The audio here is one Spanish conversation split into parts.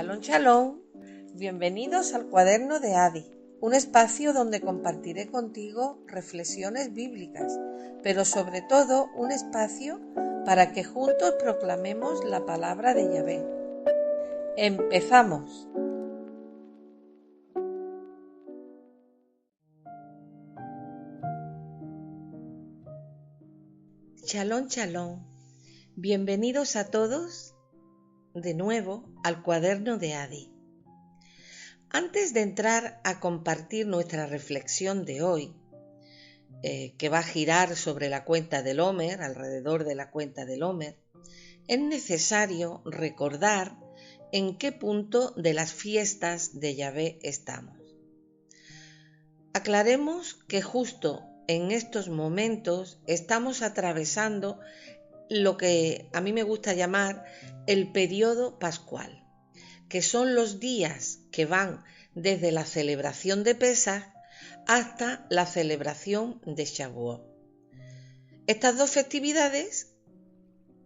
Shalom, shalom. Bienvenidos al Cuaderno de Adi, un espacio donde compartiré contigo reflexiones bíblicas, pero sobre todo un espacio para que juntos proclamemos la palabra de Yahvé. ¡Empezamos! Shalom, shalom. Bienvenidos a todos de nuevo al Cuaderno de Adi. Antes de entrar a compartir nuestra reflexión de hoy, que va a girar sobre la cuenta del Omer, alrededor de la cuenta del Omer, es necesario recordar en qué punto de las fiestas de Yahvé estamos. Aclaremos que justo en estos momentos estamos atravesando lo que a mí me gusta llamar el periodo pascual, que son los días que van desde la celebración de Pesaj hasta la celebración de Shavuot. Estas dos festividades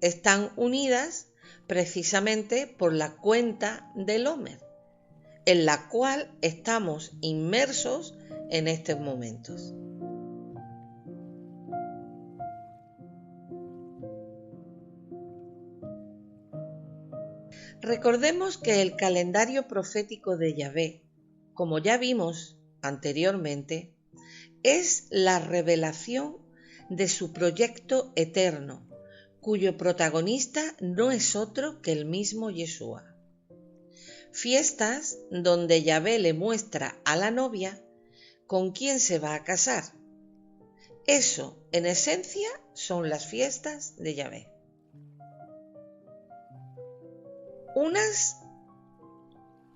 están unidas precisamente por la cuenta del Omer, en la cual estamos inmersos en estos momentos. Recordemos que el calendario profético de Yahvé, como ya vimos anteriormente, es la revelación de su proyecto eterno, cuyo protagonista no es otro que el mismo Yeshua. Fiestas donde Yahvé le muestra a la novia con quién se va a casar. Eso, en esencia, son las fiestas de Yahvé. Unas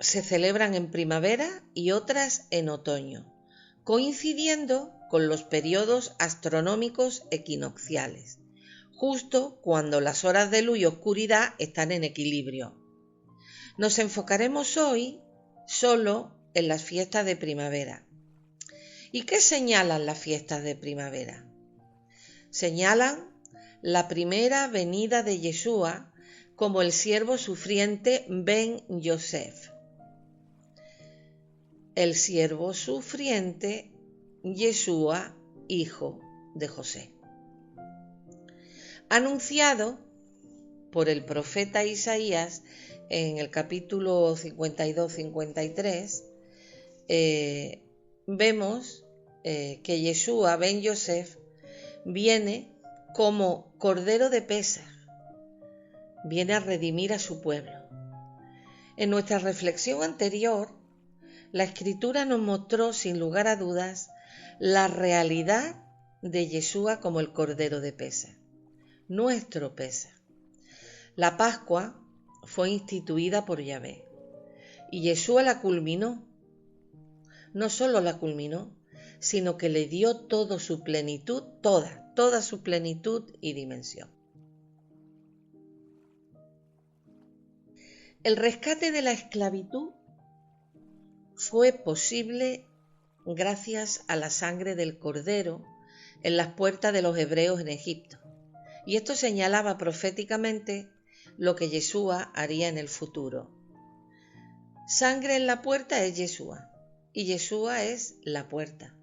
se celebran en primavera y otras en otoño, coincidiendo con los periodos astronómicos equinocciales, justo cuando las horas de luz y oscuridad están en equilibrio. Nos enfocaremos hoy solo en las fiestas de primavera. ¿Y qué señalan las fiestas de primavera? Señalan la primera venida de Yeshua como el siervo sufriente Ben Yosef. El siervo sufriente Yeshua, hijo de José. Anunciado por el profeta Isaías en el capítulo 52-53, vemos que Yeshua Ben Yosef viene como Cordero de Pesaj, viene a redimir a su pueblo. En nuestra reflexión anterior, la Escritura nos mostró sin lugar a dudas la realidad de Yeshua como el Cordero de Pesaj, nuestro Pesaj. La Pascua fue instituida por Yahvé y Yeshua la culminó. No solo la culminó, sino que le dio toda su plenitud, toda su plenitud y dimensión. El rescate de la esclavitud fue posible gracias a la sangre del Cordero en las puertas de los hebreos en Egipto. Y esto señalaba proféticamente lo que Yeshua haría en el futuro. Sangre en la puerta es Yeshua, y Yeshua es la puerta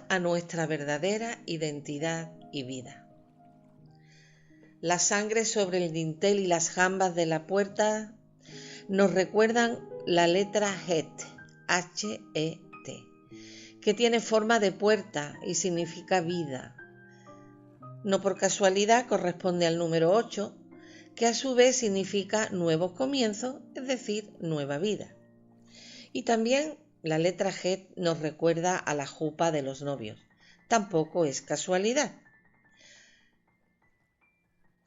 a nuestra verdadera identidad y vida. La sangre sobre el dintel y las jambas de la puerta nos recuerdan la letra Het, H-E-T, que tiene forma de puerta y significa vida. No por casualidad corresponde al número 8, que a su vez significa nuevos comienzos, es decir, nueva vida. Y también la letra Het nos recuerda a la jupa de los novios. Tampoco es casualidad.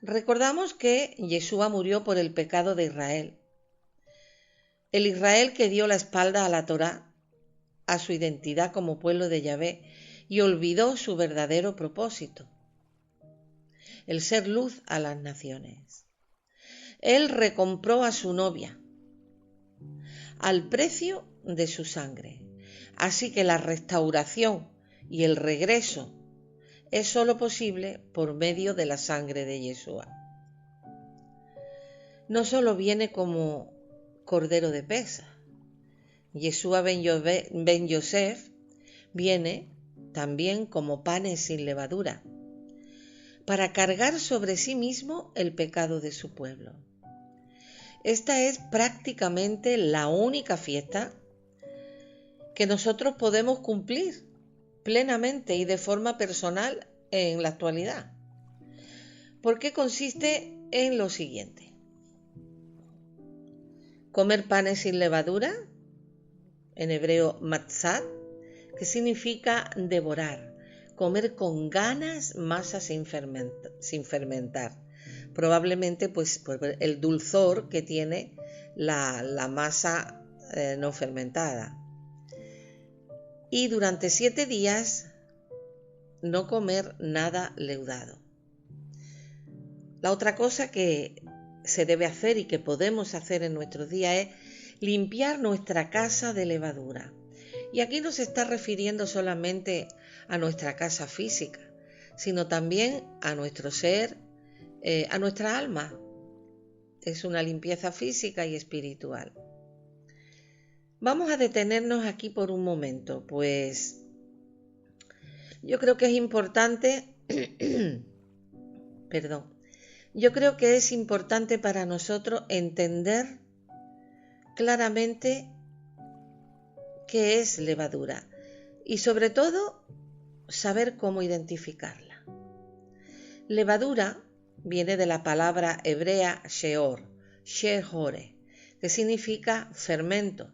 Recordamos que Yeshua murió por el pecado de Israel. El Israel que dio la espalda a la Torá, a su identidad como pueblo de Yahvé, y olvidó su verdadero propósito, el ser luz a las naciones. Él recompró a su novia al precio de su sangre. Así que la restauración y el regreso es sólo posible por medio de la sangre de Yeshua. no solo viene como cordero de Pesaj. Yeshua ben Yosef viene también como panes sin levadura, para cargar sobre sí mismo el pecado de su pueblo. Esta es prácticamente la única fiesta que nosotros podemos cumplir plenamente y de forma personal en la actualidad, porque consiste en lo siguiente: comer panes sin levadura, en hebreo matzah, que significa devorar, comer con ganas masa sin fermentar. Probablemente pues por el dulzor que tiene la masa no fermentada. Y durante 7 días no comer nada leudado. La otra cosa que se debe hacer y que podemos hacer en nuestros días es limpiar nuestra casa de levadura. Y aquí no se está refiriendo solamente a nuestra casa física, sino también a nuestro ser, a nuestra alma. Es una limpieza física y espiritual. Vamos a detenernos aquí por un momento, pues yo creo que es importante, yo creo que es importante para nosotros entender claramente qué es levadura y sobre todo saber cómo identificarla. Levadura viene de la palabra hebrea sheor, que significa fermento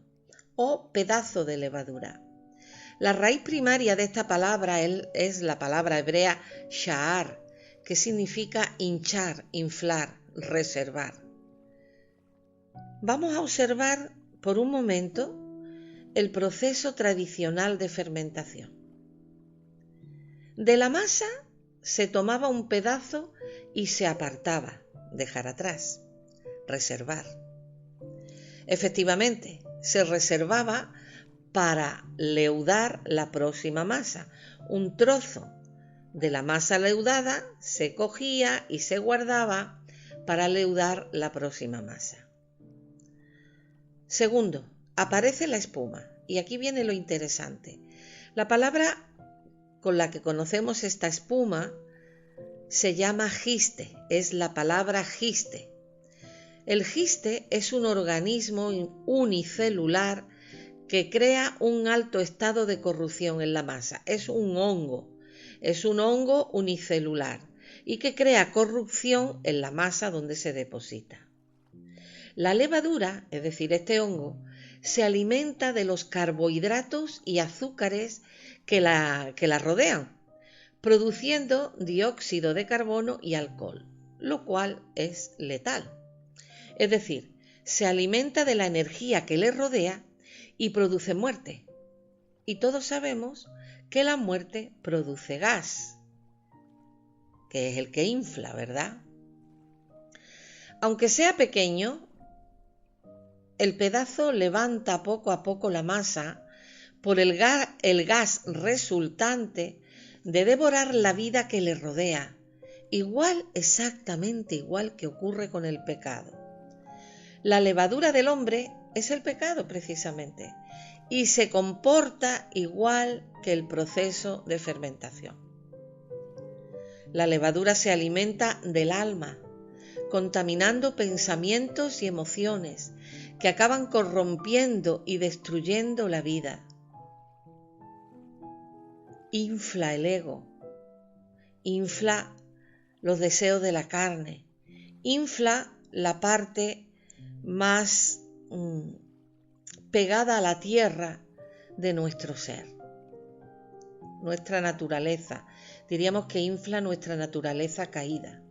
o pedazo de levadura. La raíz primaria de esta palabra es la palabra hebrea sha'ar, que significa hinchar, inflar, reservar. Vamos a observar por un momento el proceso tradicional de fermentación. De la masa se tomaba un pedazo y se apartaba, dejar atrás, reservar. Efectivamente, se reservaba para leudar la próxima masa. Un trozo de la masa leudada se cogía y se guardaba para leudar la próxima masa. Segundo, aparece la espuma. Y aquí viene lo interesante. La palabra con la que conocemos esta espuma se llama giste, es la palabra giste. El giste es un organismo unicelular que crea un alto estado de corrupción en la masa. Es un hongo unicelular y que crea corrupción en la masa donde se deposita. La levadura, es decir, este hongo, se alimenta de los carbohidratos y azúcares que la rodean, produciendo dióxido de carbono y alcohol, lo cual es letal. Es decir, se alimenta de la energía que le rodea y produce muerte. Y todos sabemos que la muerte produce gas, que es el que infla, ¿verdad? Aunque sea pequeño, el pedazo levanta poco a poco la masa por el gas resultante de devorar la vida que le rodea, exactamente igual que ocurre con el pecado. La levadura del hombre es el pecado precisamente y se comporta igual que el proceso de fermentación. La levadura se alimenta del alma, contaminando pensamientos y emociones que acaban corrompiendo y destruyendo la vida. Infla el ego, infla los deseos de la carne, infla la parte más pegada a la tierra de nuestro ser, nuestra naturaleza. Diríamos que infla nuestra naturaleza caída.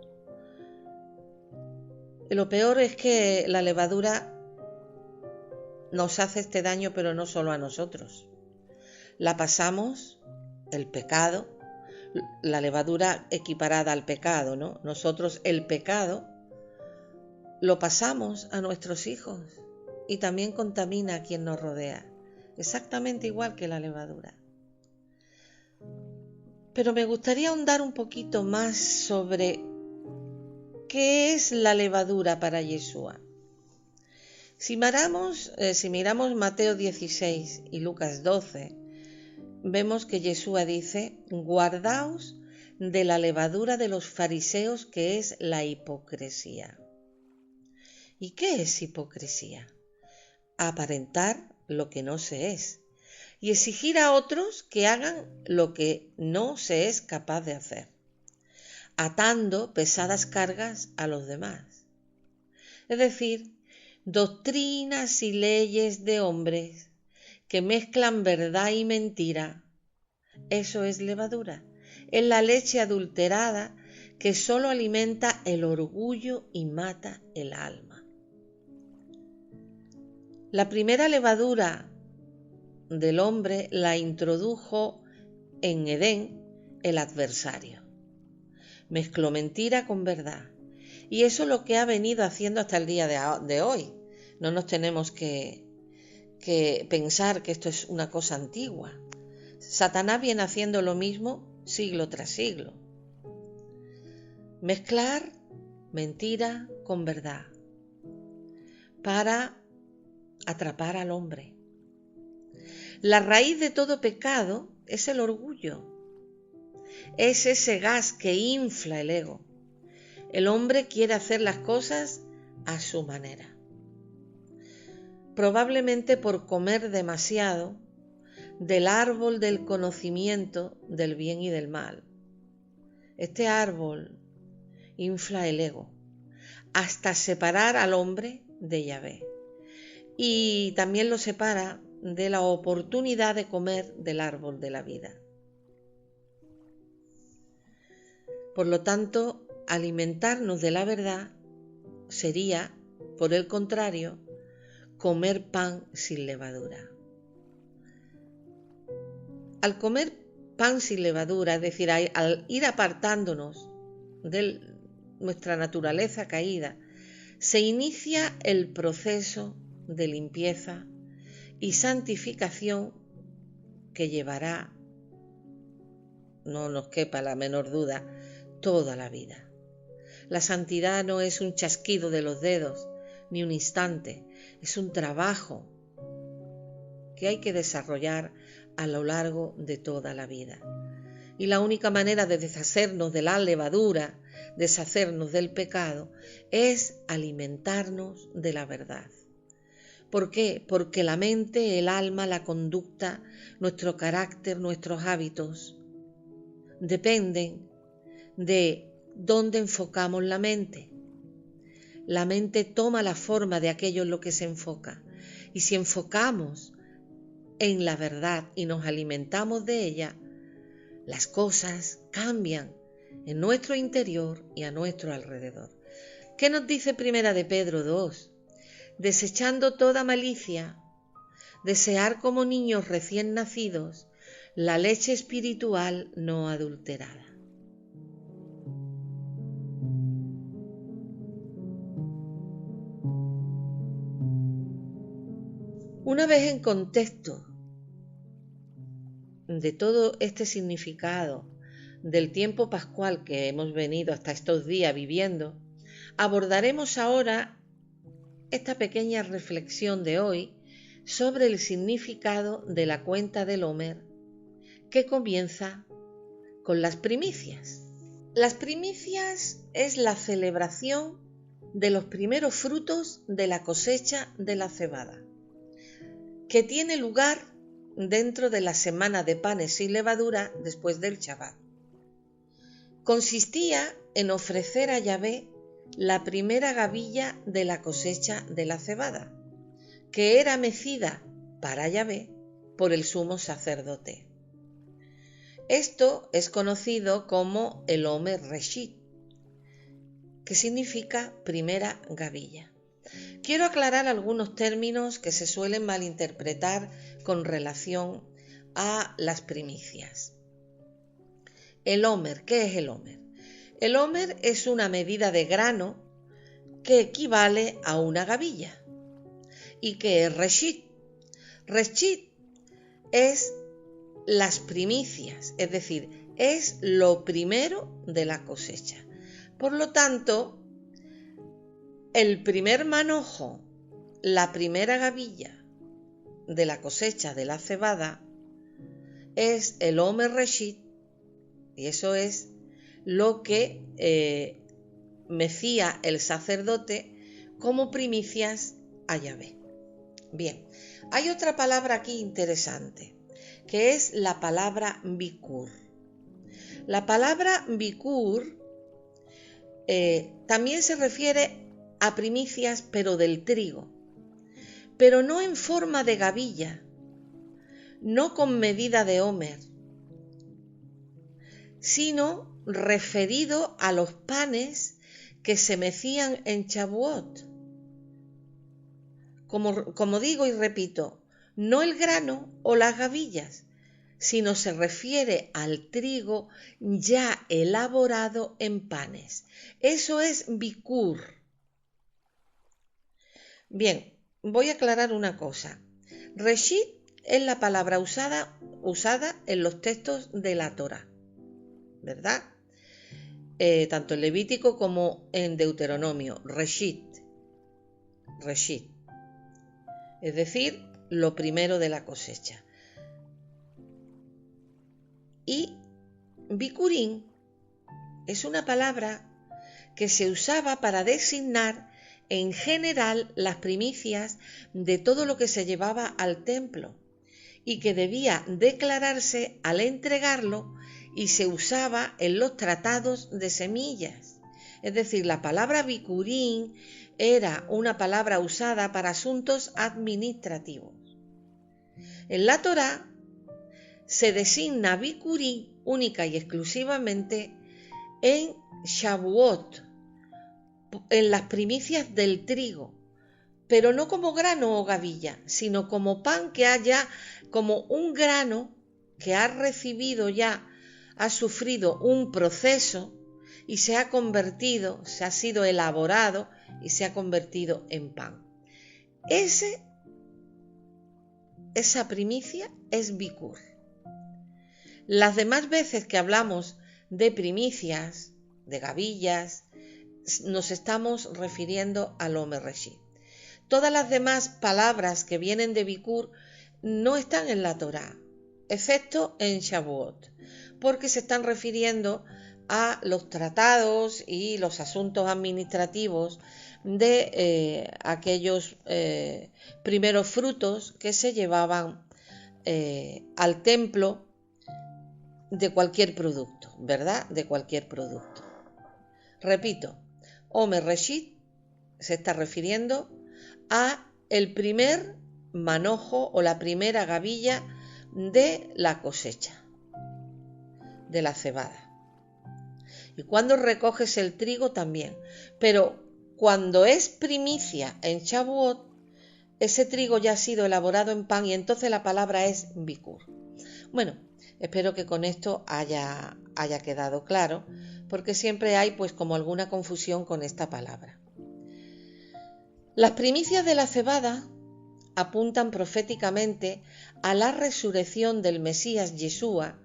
Y lo peor es que la levadura nos hace este daño, pero no solo a nosotros. La pasamos, el pecado, la levadura equiparada al pecado, ¿no? Nosotros el pecado lo pasamos a nuestros hijos y también contamina a quien nos rodea, exactamente igual que la levadura. Pero me gustaría ahondar un poquito más sobre ¿qué es la levadura para Yeshua? Si miramos Mateo 16 y Lucas 12, vemos que Yeshua dice: guardaos de la levadura de los fariseos, que es la hipocresía. ¿Y qué es hipocresía? Aparentar lo que no se es y exigir a otros que hagan lo que no se es capaz de hacer, atando pesadas cargas a los demás. Es decir, doctrinas y leyes de hombres que mezclan verdad y mentira. Eso es levadura. Es la leche adulterada que solo alimenta el orgullo y mata el alma. La primera levadura del hombre la introdujo en Edén el adversario. Mezcló mentira con verdad. Y eso es lo que ha venido haciendo hasta el día de hoy. No nos tenemos que pensar que esto es una cosa antigua. Satanás viene haciendo lo mismo siglo tras siglo. Mezclar mentira con verdad para atrapar al hombre. La raíz de todo pecado es el orgullo. Es ese gas que infla el ego. El hombre quiere hacer las cosas a su manera. Probablemente por comer demasiado del árbol del conocimiento del bien y del mal. Este árbol infla el ego hasta separar al hombre de Yahvé. Y también lo separa de la oportunidad de comer del árbol de la vida. Por lo tanto, alimentarnos de la verdad sería, por el contrario, comer pan sin levadura. Al comer pan sin levadura, es decir, al ir apartándonos de nuestra naturaleza caída, se inicia el proceso de limpieza y santificación que llevará, no nos quepa la menor duda, toda la vida. La santidad no es un chasquido de los dedos, ni un instante, es un trabajo que hay que desarrollar a lo largo de toda la vida. Y la única manera de deshacernos de la levadura, deshacernos del pecado, es alimentarnos de la verdad. ¿Por qué? Porque la mente, el alma, la conducta, nuestro carácter, nuestros hábitos, dependen de dónde enfocamos la mente. La mente toma la forma de aquello en lo que se enfoca. Y si enfocamos en la verdad y nos alimentamos de ella, las cosas cambian en nuestro interior y a nuestro alrededor. ¿Qué nos dice Primera de Pedro 2? Desechando toda malicia, desear como niños recién nacidos la leche espiritual no adulterada. Una vez en contexto de todo este significado del tiempo pascual que hemos venido hasta estos días viviendo, abordaremos ahora esta pequeña reflexión de hoy sobre el significado de la cuenta del Omer, que comienza con las primicias. Las primicias es la celebración de los primeros frutos de la cosecha de la cebada, que tiene lugar dentro de la semana de panes sin levadura después del Shabbat. Consistía en ofrecer a Yahvé la primera gavilla de la cosecha de la cebada, que era mecida para Yahvé por el sumo sacerdote. Esto es conocido como el Omer Reshit, que significa primera gavilla. Quiero aclarar algunos términos que se suelen malinterpretar con relación a las primicias. El Omer, ¿qué es el Omer? El Omer es una medida de grano que equivale a una gavilla. ¿Y qué es Reshit? Reshit es las primicias, es decir, es lo primero de la cosecha. Por lo tanto, el primer manojo, la primera gavilla de la cosecha de la cebada es el Omer Reshit, y eso es lo que mecía el sacerdote como primicias a Yahvé. Bien, hay otra palabra aquí interesante, que es la palabra bikur. La palabra bikur también se refiere a primicias, pero del trigo, pero no en forma de gavilla, no con medida de Omer, sino referido a los panes que se mecían en Shavuot. Como digo y repito, no el grano o las gavillas, sino se refiere al trigo ya elaborado en panes. Eso es bikur. Bien, voy a aclarar una cosa. Reshit es la palabra usada en los textos de la Torá, ¿verdad? Tanto en Levítico como en Deuteronomio. Reshit. Es decir, lo primero de la cosecha. Y bikurim es una palabra que se usaba para designar en general las primicias de todo lo que se llevaba al templo y que debía declararse al entregarlo, y se usaba en los tratados de semillas. Es decir, la palabra bikurim era una palabra usada para asuntos administrativos. En la Torá se designa bikurim única y exclusivamente en Shavuot, en las primicias del trigo, pero no como grano o gavilla, sino como pan que haya, como un grano que ha recibido ya, ha sufrido un proceso y se ha sido elaborado y se ha convertido en pan. Esa primicia es bikur. Las demás veces que hablamos de primicias, de gavillas, nos estamos refiriendo al Omer Reshit. Todas las demás palabras que vienen de bikur no están en la Torá, excepto en Shavuot, porque se están refiriendo a los tratados y los asuntos administrativos de aquellos primeros frutos que se llevaban al templo de cualquier producto, ¿verdad? De cualquier producto. Repito, Omer Reshit se está refiriendo a el primer manojo o la primera gavilla de la cosecha, de la cebada. Y cuando recoges el trigo también. Pero cuando es primicia en Shavuot, ese trigo ya ha sido elaborado en pan y entonces la palabra es bikur. Bueno, espero que con esto haya quedado claro, porque siempre hay pues como alguna confusión con esta palabra. Las primicias de la cebada apuntan proféticamente a la resurrección del Mesías Yeshua,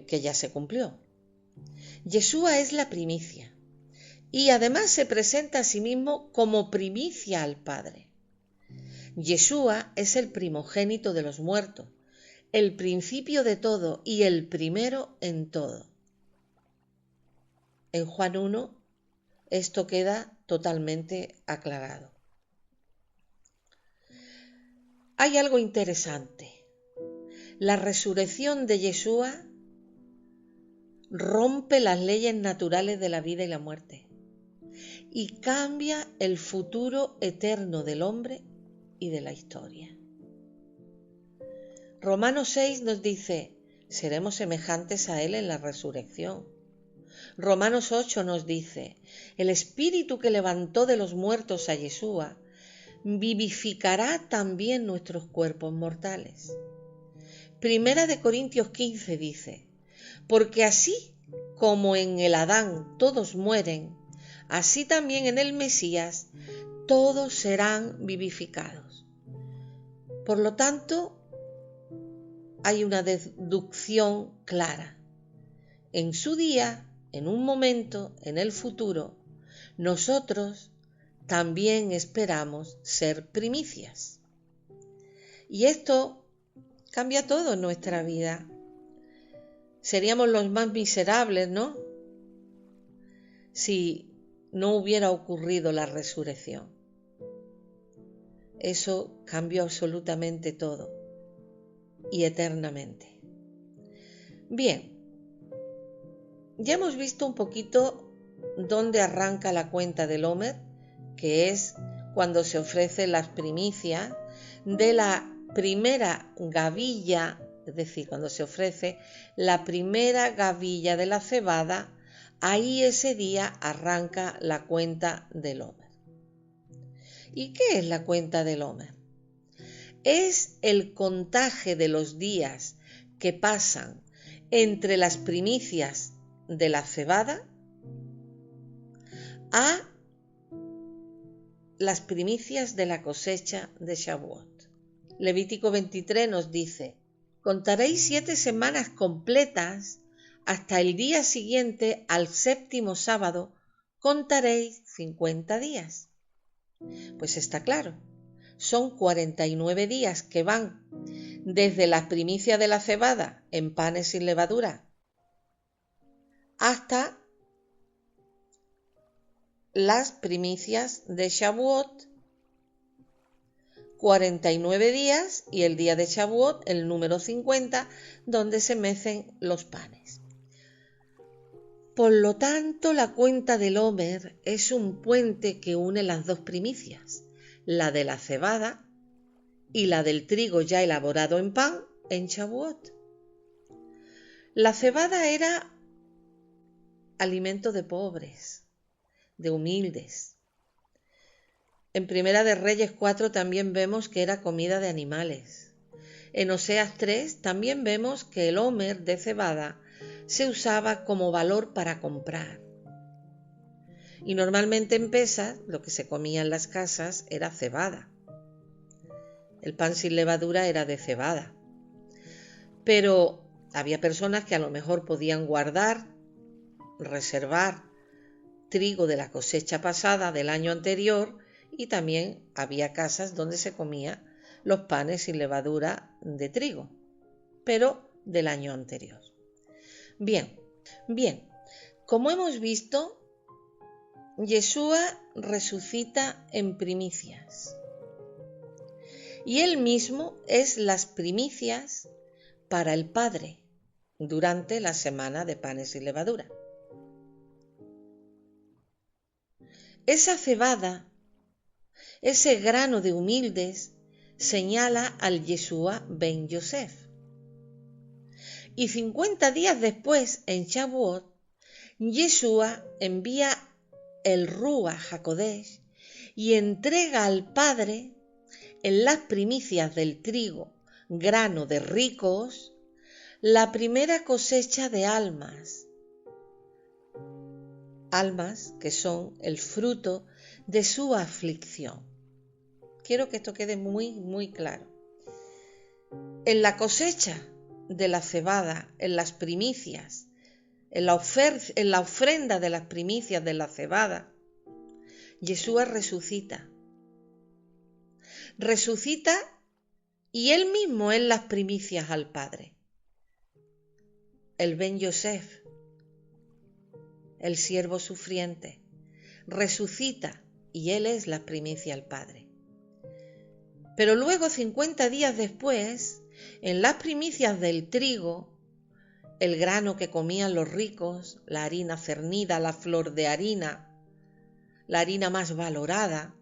que ya se cumplió. Yeshua es la primicia y además se presenta a sí mismo como primicia al Padre. Yeshua es el primogénito de los muertos, el principio de todo y el primero en todo. En Juan 1 esto queda totalmente aclarado. Hay algo interesante. La resurrección de Yeshua rompe las leyes naturales de la vida y la muerte y cambia el futuro eterno del hombre y de la historia. Romanos 6 nos dice, seremos semejantes a Él en la resurrección. Romanos 8 nos dice, el Espíritu que levantó de los muertos a Yeshua vivificará también nuestros cuerpos mortales. Primera de Corintios 15 dice, porque así como en el Adán todos mueren, así también en el Mesías todos serán vivificados. Por lo tanto, hay una deducción clara. En su día, en un momento, en el futuro, nosotros también esperamos ser primicias. Y esto cambia todo en nuestra vida. Seríamos los más miserables, ¿no? Si no hubiera ocurrido la resurrección. Eso cambió absolutamente todo y eternamente. Bien, ya hemos visto un poquito dónde arranca la cuenta del Omer, que es cuando se ofrecen las primicias de la primera gavilla, es decir, cuando se ofrece la primera gavilla de la cebada, ahí ese día arranca la cuenta del Omer. ¿Y qué es la cuenta del Omer? Es el contaje de los días que pasan entre las primicias de la cebada a las primicias de la cosecha de Shavuot. Levítico 23 nos dice: contaréis 7 semanas completas hasta el día siguiente al séptimo sábado, contaréis 50 días. Pues está claro, son 49 días que van desde las primicias de la cebada en panes sin levadura hasta las primicias de Shavuot, 49 días, y el día de Shavuot, el número 50, donde se mecen los panes. Por lo tanto, la cuenta del Omer es un puente que une las dos primicias, la de la cebada y la del trigo ya elaborado en pan en Shavuot. La cebada era alimento de pobres, de humildes. En Primera de Reyes 4 también vemos que era comida de animales. En Oseas 3 también vemos que el Omer de cebada se usaba como valor para comprar. Y normalmente en Pesas lo que se comía en las casas era cebada. El pan sin levadura era de cebada. Pero había personas que a lo mejor podían guardar, reservar trigo de la cosecha pasada del año anterior, y también había casas donde se comía los panes sin levadura de trigo, pero del año anterior. Bien, como hemos visto, Yeshua resucita en primicias. Y él mismo es las primicias para el Padre durante la semana de panes sin levadura. Esa cebada, ese grano de humildes, señala al Yeshua ben Yosef. Y 50 días después, en Shavuot, Yeshua envía el Ruach HaKodesh y entrega al Padre en las primicias del trigo, grano de ricos, la primera cosecha de almas. Almas que son el fruto de su aflicción. Quiero que esto quede muy claro. En la cosecha de la cebada, en las primicias, en la ofrenda de las primicias de la cebada, Yeshua resucita. Resucita y él mismo es las primicias al Padre. El Ben Yosef, el siervo sufriente, resucita y él es la primicia al Padre. Pero luego, 50 días después, en las primicias del trigo, el grano que comían los ricos, la harina cernida, la flor de harina, la harina más valorada,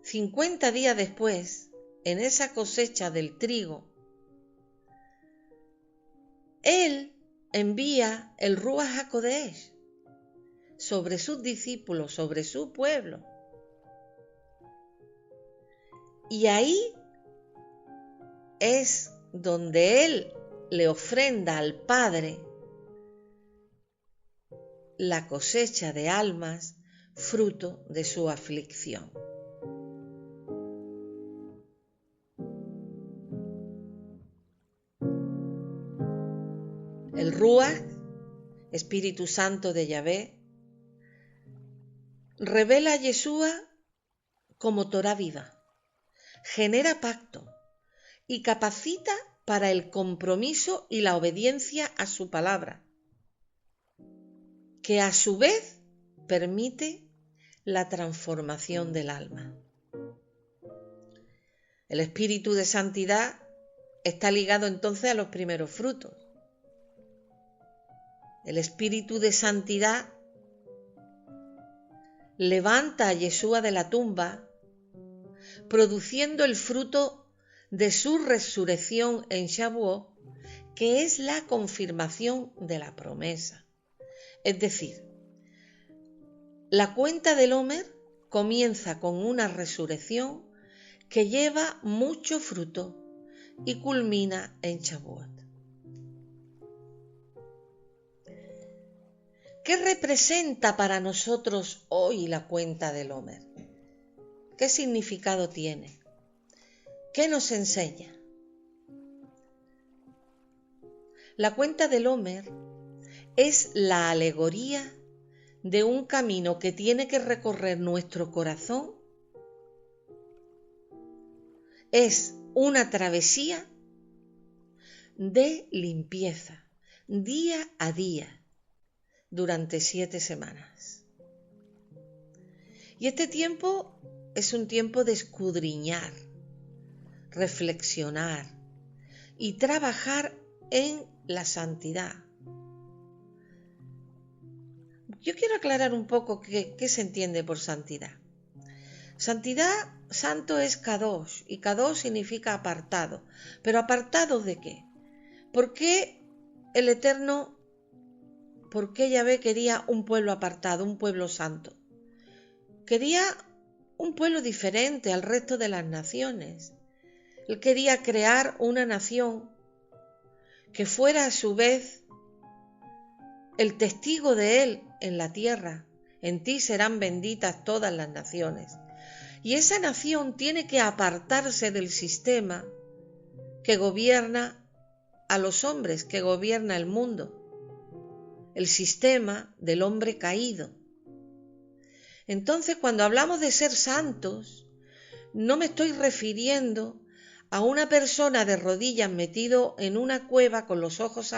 50 días después, en esa cosecha del trigo, él envía el Ruach HaKodesh sobre sus discípulos, sobre su pueblo. Y ahí es donde él le ofrenda al Padre la cosecha de almas, fruto de su aflicción. El Ruach, Espíritu Santo de Yahvé, revela a Yeshua como Torá viva, genera pacto y capacita para el compromiso y la obediencia a su palabra, que a su vez permite la transformación del alma. El espíritu de santidad está ligado entonces a los primeros frutos. El espíritu de santidad levanta a Yeshua de la tumba, produciendo el fruto de su resurrección en Shavuot, que es la confirmación de la promesa. Es decir, la cuenta del Omer comienza con una resurrección que lleva mucho fruto y culmina en Shavuot. ¿Qué representa para nosotros hoy la cuenta del Omer? ¿Qué significado tiene? ¿Qué nos enseña? La cuenta del Omer es la alegoría de un camino que tiene que recorrer nuestro corazón. Es una travesía de limpieza, día a día, durante 7 semanas. Y este tiempo es un tiempo de escudriñar, reflexionar y trabajar en la santidad. Yo quiero aclarar un poco qué se entiende por santidad. Santidad, santo es Kadosh, y Kadosh significa apartado. ¿Pero apartado de qué? ¿Por qué el Eterno, por qué Yahvé quería un pueblo apartado, un pueblo santo? Quería un pueblo diferente al resto de las naciones. Él quería crear una nación que fuera a su vez el testigo de Él en la tierra. En ti serán benditas todas las naciones. Y esa nación tiene que apartarse del sistema que gobierna a los hombres, que gobierna el mundo, el sistema del hombre caído. Entonces, cuando hablamos de ser santos, no me estoy refiriendo a una persona de rodillas metido en una cueva con los ojos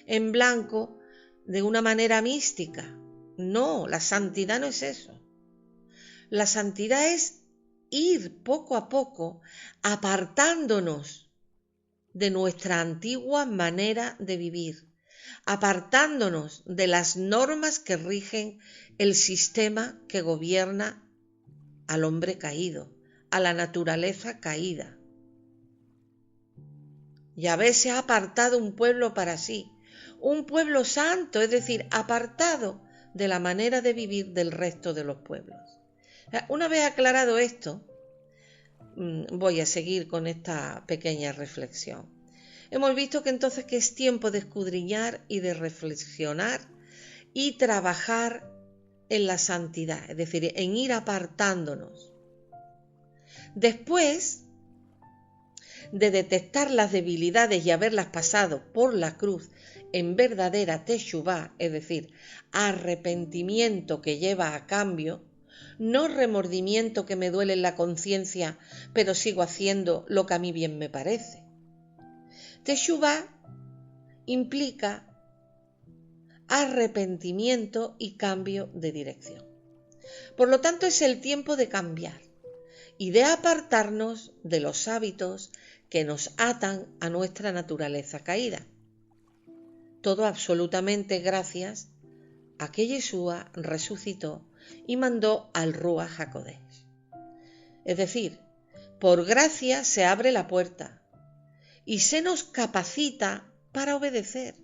en blanco de una manera mística. No, la santidad no es eso. La santidad es ir poco a poco apartándonos de nuestra antigua manera de vivir, apartándonos de las normas que rigen el sistema que gobierna al hombre caído, a la naturaleza caída. Yahvé se ha apartado un pueblo para sí, un pueblo santo, es decir, apartado de la manera de vivir del resto de los pueblos. Una vez aclarado esto, voy a seguir con esta pequeña reflexión. Hemos visto que entonces que es tiempo de escudriñar y de reflexionar y trabajar en la santidad, es decir, en ir apartándonos. Después de detectar las debilidades y haberlas pasado por la cruz en verdadera teshuvá, es decir, arrepentimiento que lleva a cambio, no remordimiento que me duele en la conciencia, pero sigo haciendo lo que a mí bien me parece. Teshuvá implica arrepentimiento y cambio de dirección. Por lo tanto, es el tiempo de cambiar y de apartarnos de los hábitos que nos atan a nuestra naturaleza caída. Todo absolutamente gracias a que Yeshua resucitó y mandó al Ruach HaKodesh. Es decir, por gracia se abre la puerta y se nos capacita para obedecer.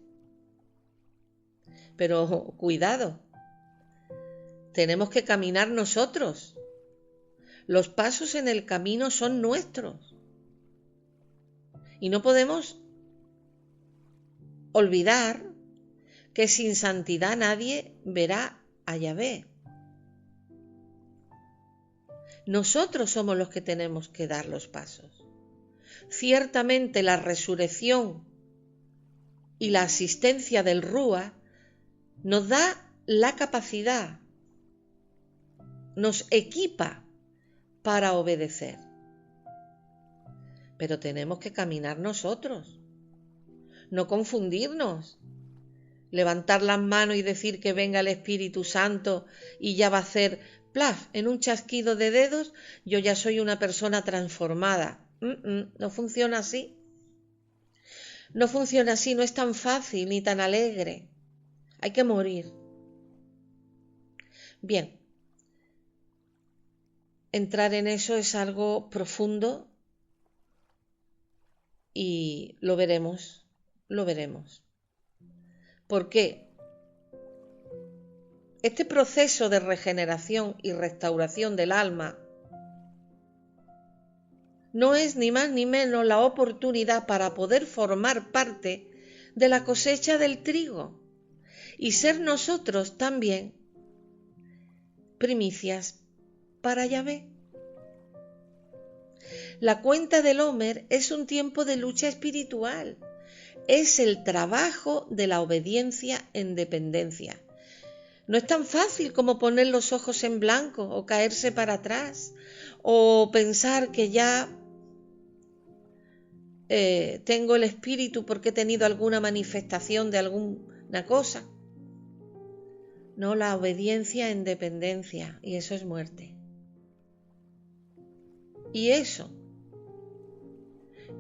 Pero cuidado, tenemos que caminar nosotros. Los pasos en el camino son nuestros. Y no podemos olvidar que sin santidad nadie verá a Yahvé. Nosotros somos los que tenemos que dar los pasos. Ciertamente la resurrección y la asistencia del Ruach nos da la capacidad nos equipa para obedecer. Pero tenemos que caminar nosotros, no confundirnos, levantar las manos y decir que venga el Espíritu Santo y ya va a hacer plaf, en un chasquido de dedos, yo ya soy una persona transformada. No funciona así. No funciona así, no es tan fácil ni tan alegre. Hay que morir. Bien, entrar en eso es algo profundo y lo veremos. ¿Por qué? Este proceso de regeneración y restauración del alma no es ni más ni menos la oportunidad para poder formar parte de la cosecha del trigo y ser nosotros también primicias para Yahvé. La cuenta del Omer es un tiempo de lucha espiritual, es el trabajo de la obediencia en dependencia. No es tan fácil como poner los ojos en blanco o caerse para atrás o pensar que ya tengo el espíritu porque he tenido alguna manifestación de alguna cosa. No, la obediencia en dependencia, y eso es muerte. Y eso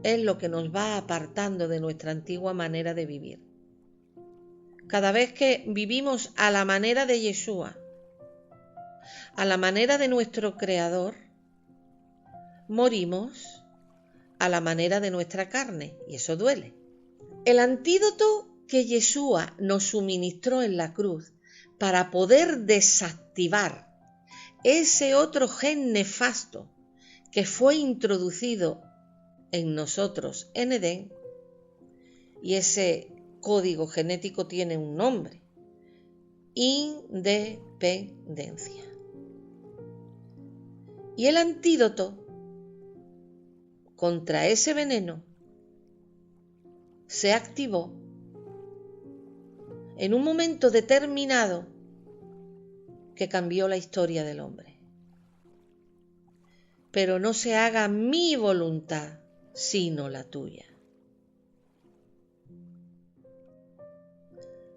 es lo que nos va apartando de nuestra antigua manera de vivir. Cada vez que vivimos a la manera de Yeshua, a la manera de nuestro Creador, morimos a la manera de nuestra carne, y eso duele. El antídoto que Yeshua nos suministró en la cruz para poder desactivar ese otro gen nefasto que fue introducido en nosotros en Edén, y ese código genético tiene un nombre: independencia. Y el antídoto contra ese veneno se activó en un momento determinado que cambió la historia del hombre. Pero no se haga mi voluntad, sino la tuya.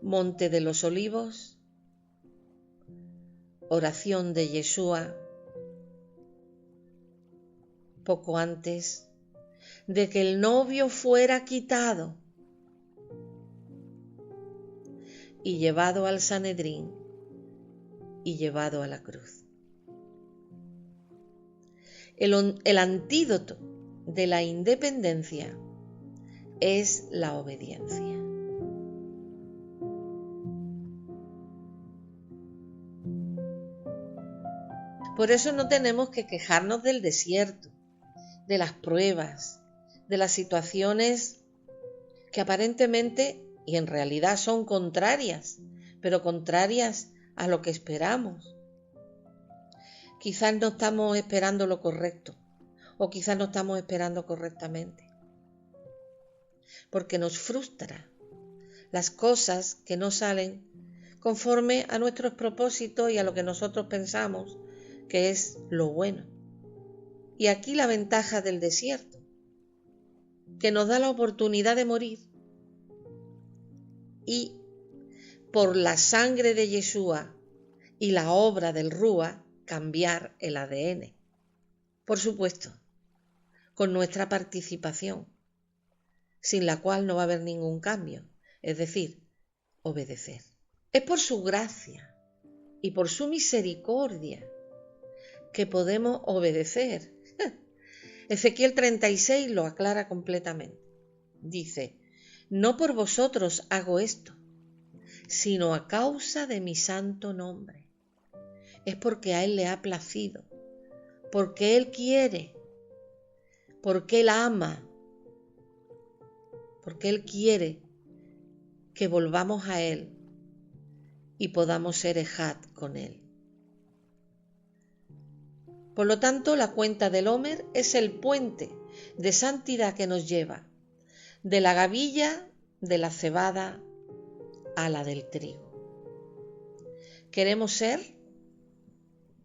Monte de los Olivos, oración de Yeshua, poco antes de que el novio fuera quitado y llevado al Sanedrín y llevado a la cruz. El antídoto de la independencia es la obediencia. Por eso no tenemos que quejarnos del desierto, de las pruebas, de las situaciones que aparentemente y en realidad son contrarias, pero contrarias a lo que esperamos. Quizás no estamos esperando lo correcto, o quizás no estamos esperando correctamente, porque nos frustra las cosas que no salen conforme a nuestros propósitos y a lo que nosotros pensamos que es lo bueno. Y aquí la ventaja del desierto, que nos da la oportunidad de morir y por la sangre de Yeshua y la obra del Rúa cambiar el ADN. Por supuesto, con nuestra participación, sin la cual no va a haber ningún cambio, es decir, obedecer. Es por su gracia y por su misericordia que podemos obedecer. Ezequiel 36 lo aclara completamente. Dice: no por vosotros hago esto, sino a causa de mi santo nombre. Es porque a Él le ha placido, porque Él quiere, porque Él ama, porque Él quiere que volvamos a Él y podamos ser ejad con Él. Por lo tanto, la cuenta del Omer es el puente de santidad que nos lleva de la gavilla de la cebada a la del trigo. Queremos ser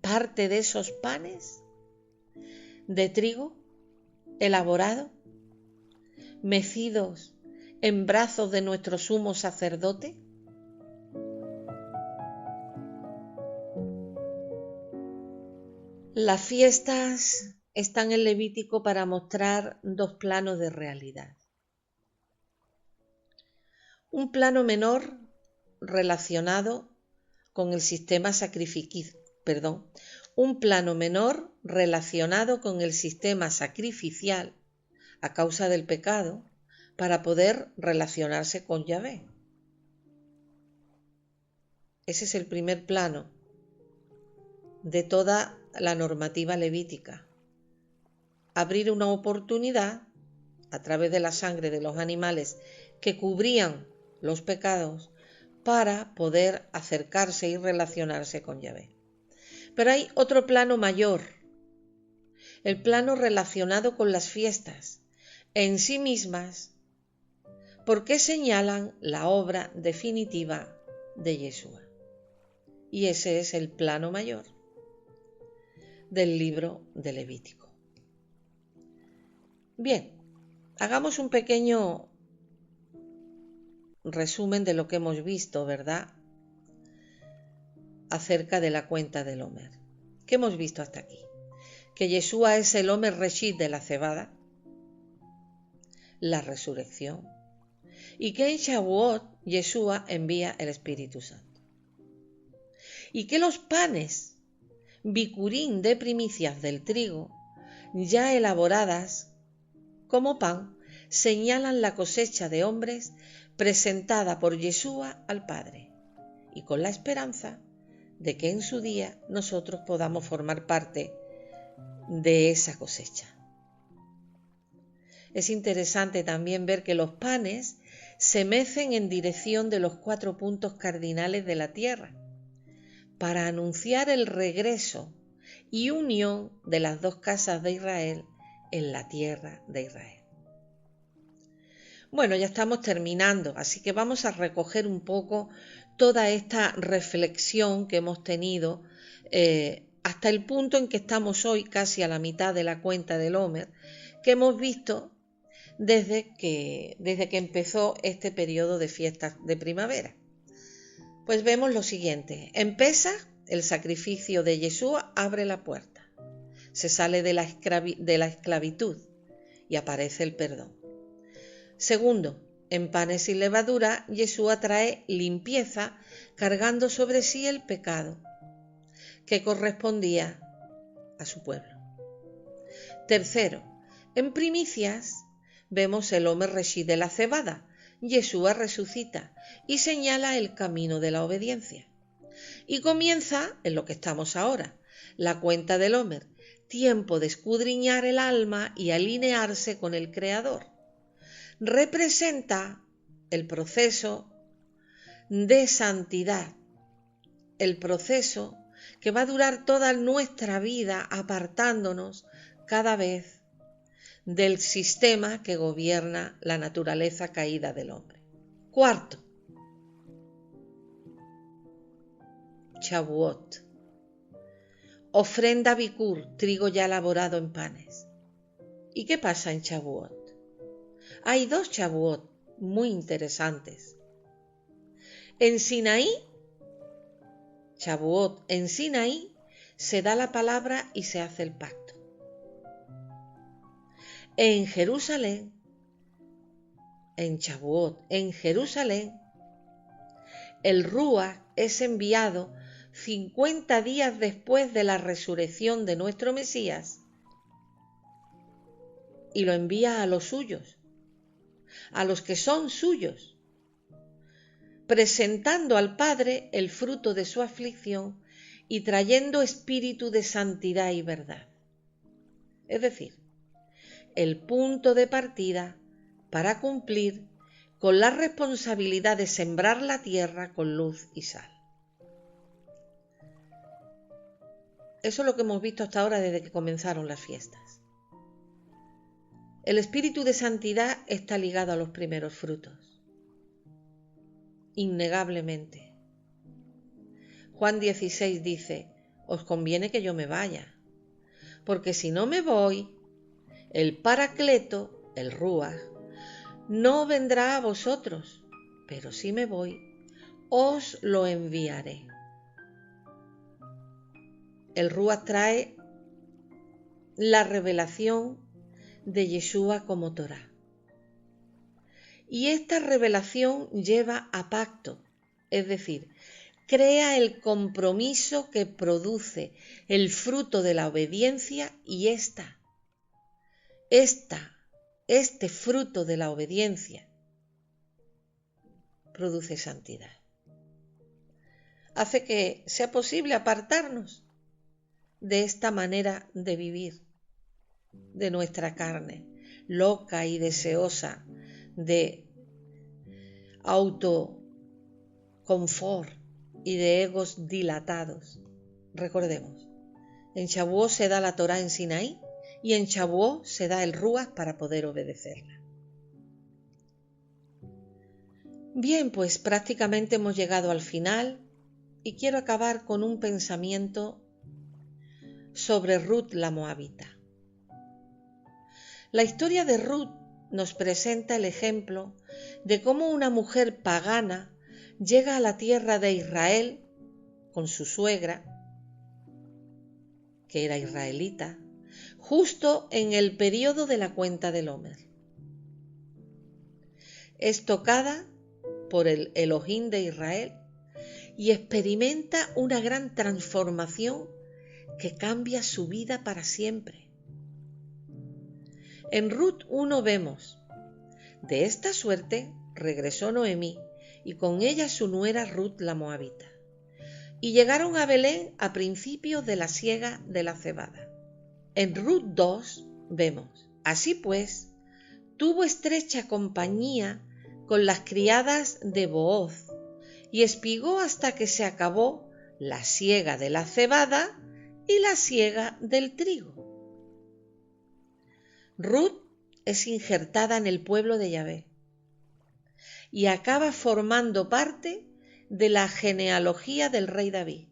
parte de esos panes de trigo elaborado, mecidos en brazos de nuestro sumo sacerdote? Las fiestas están en Levítico para mostrar dos planos de realidad. Un plano menor relacionado con el sistema sacrificial a causa del pecado para poder relacionarse con Yahvé. Ese es el primer plano de toda la normativa levítica. Abrir una oportunidad a través de la sangre de los animales que cubrían los pecados para poder acercarse y relacionarse con Yahvé. Pero hay otro plano mayor, el plano relacionado con las fiestas en sí mismas, porque señalan la obra definitiva de Yeshua. Y ese es el plano mayor del libro de Levítico. Bien, hagamos un pequeño resumen de lo que hemos visto, ¿verdad?, acerca de la cuenta del Omer. ¿Qué hemos visto hasta aquí? Que Yeshua es el Omer Reshit de la cebada, la resurrección, y que en Shavuot Yeshua envía el Espíritu Santo. Y que los panes bicurín de primicias del trigo, ya elaboradas como pan, señalan la cosecha de hombres presentada por Yeshua al Padre, y con la esperanza de que en su día nosotros podamos formar parte de esa cosecha. Es interesante también ver que los panes se mecen en dirección de los 4 puntos cardinales de la tierra, para anunciar el regreso y unión de las 2 casas de Israel en la tierra de Israel. Bueno, ya estamos terminando, así que vamos a recoger un poco toda esta reflexión que hemos tenido hasta el punto en que estamos hoy, casi a la mitad de la cuenta del Omer, que hemos visto desde que empezó este periodo de fiestas de primavera. Pues vemos lo siguiente: en Pesaj, el sacrificio de Yeshua abre la puerta, se sale de la esclavitud y aparece el perdón. Segundo, en panes y levadura, Yeshua trae limpieza cargando sobre sí el pecado que correspondía a su pueblo. Tercero, en primicias vemos el Omer Reshit de la cebada. Yeshua resucita y señala el camino de la obediencia. Y comienza en lo que estamos ahora, la cuenta del Omer, tiempo de escudriñar el alma y alinearse con el Creador. Representa el proceso de santidad, el proceso que va a durar toda nuestra vida apartándonos cada vez del sistema que gobierna la naturaleza caída del hombre. Cuarto, Shavuot, ofrenda bikur, trigo ya elaborado en panes. ¿Y qué pasa en Shavuot? Hay 2 Shavuot muy interesantes. En Sinaí, Shavuot, en Sinaí se da la palabra y se hace el pacto. En Jerusalén, en Shavuot, en Jerusalén, el Ruach es enviado 50 días después de la resurrección de nuestro Mesías y lo envía a los suyos, a los que son suyos, presentando al Padre el fruto de su aflicción y trayendo espíritu de santidad y verdad. Es decir, el punto de partida para cumplir con la responsabilidad de sembrar la tierra con luz y sal. Eso es lo que hemos visto hasta ahora desde que comenzaron las fiestas. El espíritu de santidad está ligado a los primeros frutos, innegablemente. Juan 16 dice: os conviene que yo me vaya, porque si no me voy, el Paracleto, el Ruach, no vendrá a vosotros, pero si me voy, os lo enviaré. El Ruach trae la revelación de Yeshua como Torá. Y esta revelación lleva a pacto, es decir, crea el compromiso que produce el fruto de la obediencia y este fruto de la obediencia produce santidad. Hace que sea posible apartarnos de esta manera de vivir, de nuestra carne, loca y deseosa de autoconfort y de egos dilatados. Recordemos, en Shavuot se da la Torá en Sinaí y en Shavuot se da el Ruach para poder obedecerla. Bien, pues prácticamente hemos llegado al final y quiero acabar con un pensamiento sobre Ruth la Moabita. La historia de Ruth nos presenta el ejemplo de cómo una mujer pagana llega a la tierra de Israel con su suegra, que era israelita, justo en el periodo de la cuenta del Omer. Es tocada por el Elohim de Israel y experimenta una gran transformación que cambia su vida para siempre. En Ruth 1 vemos: de esta suerte regresó Noemí y con ella su nuera Ruth la Moabita, y llegaron a Belén a principios de la siega de la cebada. En Ruth 2 vemos: así pues, tuvo estrecha compañía con las criadas de Booz y espigó hasta que se acabó la siega de la cebada y la siega del trigo. Ruth es injertada en el pueblo de Yahvé y acaba formando parte de la genealogía del rey David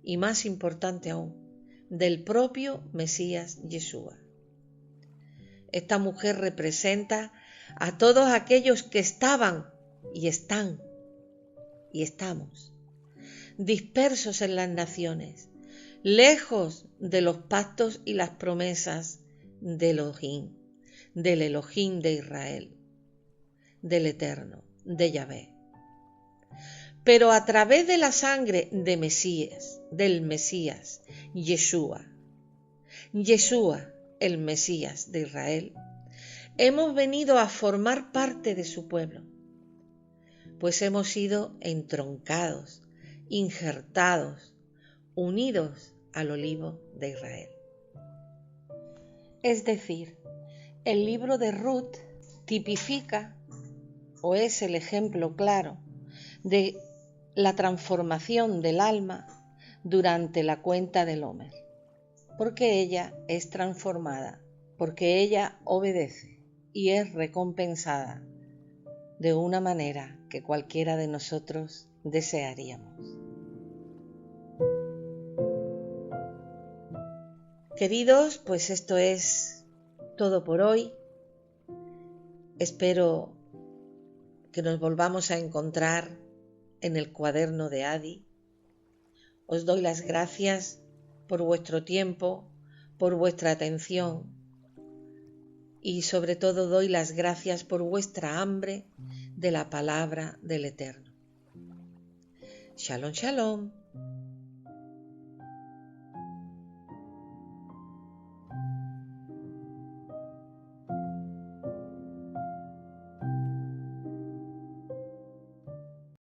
y, más importante aún, del propio Mesías Yeshua. Esta mujer representa a todos aquellos que estaban y están y estamos dispersos en las naciones, lejos de los pactos y las promesas del Elohim de Israel, del Eterno, de Yahvé. Pero a través de la sangre de Mesías, del Mesías, Yeshua, el Mesías de Israel, hemos venido a formar parte de su pueblo, pues hemos sido entroncados, injertados, unidos al olivo de Israel. Es decir, el libro de Ruth tipifica o es el ejemplo claro de la transformación del alma durante la cuenta del Omer, porque ella es transformada, porque ella obedece y es recompensada de una manera que cualquiera de nosotros desearíamos. Queridos, pues esto es todo por hoy. Espero que nos volvamos a encontrar en el cuaderno de Adi. Os doy las gracias por vuestro tiempo, por vuestra atención y sobre todo doy las gracias por vuestra hambre de la palabra del Eterno. Shalom, shalom.